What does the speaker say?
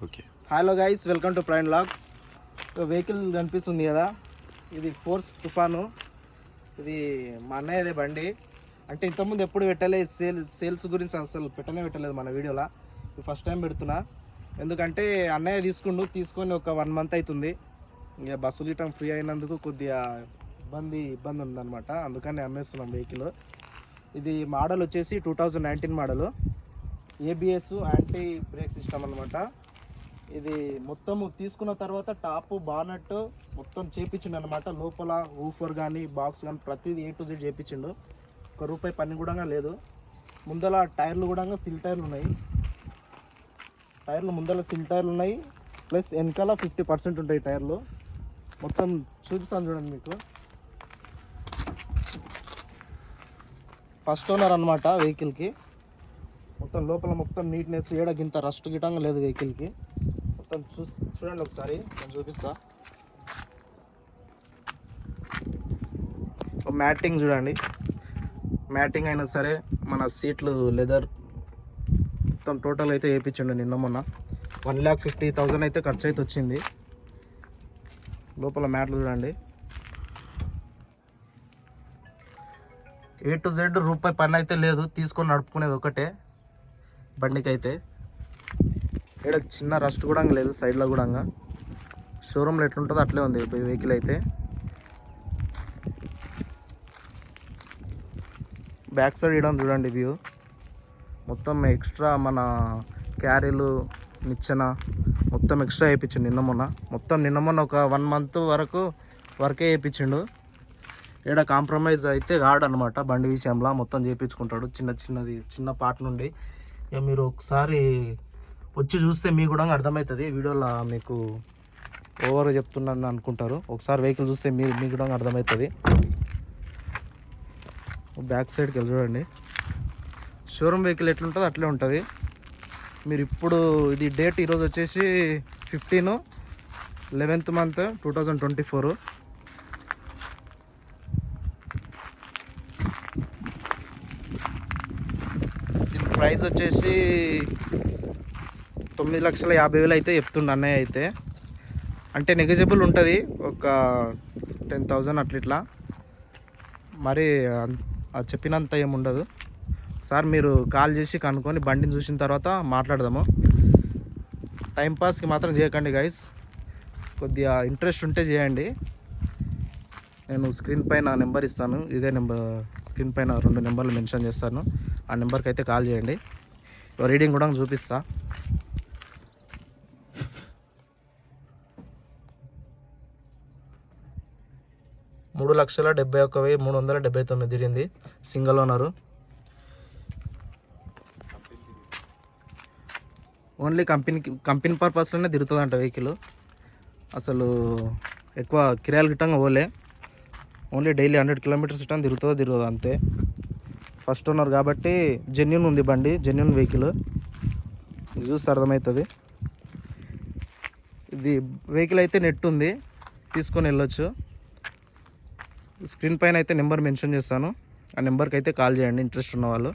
Okay. Hello guys, welcome to prime vlogs. Vehicle కనిపిస్తుంది కదా, ఇది ఫోర్స్ తుఫాను. ఇది మా అన్నయ్యదే బండి. అంటే ఇంతకుముందు ఎప్పుడు పెట్టలేదు, సేల్స్ గురించి అసలు పెట్టలేదు మన వీడియోలో. ఇది ఫస్ట్ టైం పెడుతున్నా. ఎందుకంటే అన్నయ్య తీసుకొని ఒక 1 month అవుతుంది. ఇక బస్సు గిట్టం ఫ్రీ అయినందుకు కొద్దిగా ఇబ్బంది ఉందన్నమాట. అందుకని అమ్మేస్తున్నాం వెహికల్. ఇది మోడల్ వచ్చేసి 2019 model. ABS anti break system అనమాట. ఇది మొత్తం తీసుకున్న తర్వాత టాప్ బానట్ మొత్తం చేపించిండు అనమాట. లోపల ఊఫర్ కానీ బాక్స్ కానీ ప్రతిదీ A to Z చేపించిండు. ₹1 పని కూడా లేదు. ముందల టైర్లు కూడా సిల్ టైర్లు ఉన్నాయి. ముందల సిల్ టైర్లు ఉన్నాయి, ప్లస్ వెనకాల 50% ఉంటాయి టైర్లు. మొత్తం చూపిస్తాను చూడండి మీకు. ఫస్ట్ ఓనర్ అనమాట వెహికల్కి. మొత్తం లోపల మొత్తం నీట్నెస్, ఏడగింత రస్ట్ గిట్టంగా లేదు వెహికల్కి. మొత్తం చూడండి ఒకసారి, నేను చూపిస్తా. మ్యాటింగ్ చూడండి, మ్యాటింగ్ అయినా సరే మన సీట్లు లెదర్ మొత్తం టోటల్ అయితే వేయించండి. నిన్న మొన్న 1,50,000 అయితే ఖర్చు అయితే వచ్చింది. లోపల మ్యాట్లు చూడండి. A to Z ₹1 పని అయితే లేదు. తీసుకొని నడుపుకునేది ఒకటే బండికి అయితే. ఇక్కడ చిన్న రస్ట్ కూడా లేదు, సైడ్లో కూడా. షోరూమ్లో ఎట్లుంటుందో అట్లే ఉంది వెహికల్ అయితే. బ్యాక్ సైడ్ ఇవ్వడం చూడండి వ్యూ. మొత్తం ఎక్స్ట్రా మన క్యారీలు, నిచ్చెన మొత్తం ఎక్స్ట్రా వేయించిండు నిన్న మొన్న ఒక 1 month వరకే వేయించిండు. ఇక్కడ కాంప్రమైజ్ అయితే కాడనమాట బండి విషయంలో. మొత్తం చేయించుకుంటాడు చిన్న పార్ట్ నుండి. ఇక మీరు ఒకసారి వచ్చి చూస్తే మీకు కూడా అర్థమవుతుంది. వీడియోలో మీకు ఓవర్గా చెప్తున్నాను అనుకుంటారు. ఒకసారి వెహికల్ చూస్తే మీకు కూడా అర్థమవుతుంది. బ్యాక్ సైడ్కి వెళ్ళి చూడండి. షోరూమ్ వెహికల్ ఎట్లుంటుందో అట్లే ఉంటుంది. మీరు ఇప్పుడు ఇది డేట్ ఈరోజు వచ్చేసి 15 11th month 2024. దీని ప్రైస్ వచ్చేసి 9,50,000 అయితే చెప్తుండ అన్నయ్య అయితే. అంటే నెగోజియబుల్ ఉంటుంది, ఒక 10,000 అట్లా. మరి చెప్పినంత ఏముండదు. ఒకసారి మీరు కాల్ చేసి కనుక్కొని బండిని చూసిన తర్వాత మాట్లాడదాము. టైంపాస్కి మాత్రం చేయకండి గైస్. కొద్దిగా ఇంట్రెస్ట్ ఉంటే చేయండి. నేను స్క్రీన్ పైన నెంబర్ ఇస్తాను. ఇదే నెంబర్, స్క్రీన్ పైన 2 నెంబర్లు మెన్షన్ చేస్తాను. ఆ నెంబర్కి అయితే కాల్ చేయండి. రీడింగ్ కూడా చూపిస్తా. ₹3,71,379 తిరిగింది. Single owner. ఓన్లీ కంపెనీ పర్పస్లోనే తిరుగుతుందంట వెహికల్. అసలు ఎక్కువ కిరాయిలు గిట్టంగా పోలే. ఓన్లీ డైలీ 100 kilometers ఇట్టని తిరుగుతుందో అంతే. ఫస్ట్ ఓనర్ కాబట్టి జెన్యూన్ ఉంది బండి, జెన్యూన్ వెహికల్. చూస్తే అర్థమవుతుంది. ఇది వెహికల్ అయితే నెట్ ఉంది, తీసుకొని వెళ్ళొచ్చు. స్క్రీన్ పైన అయితే నెంబర్ మెన్షన్ చేస్తాను. ఆ నెంబర్కి అయితే కాల్ చేయండి ఇంట్రెస్ట్ ఉన్న వాళ్ళు.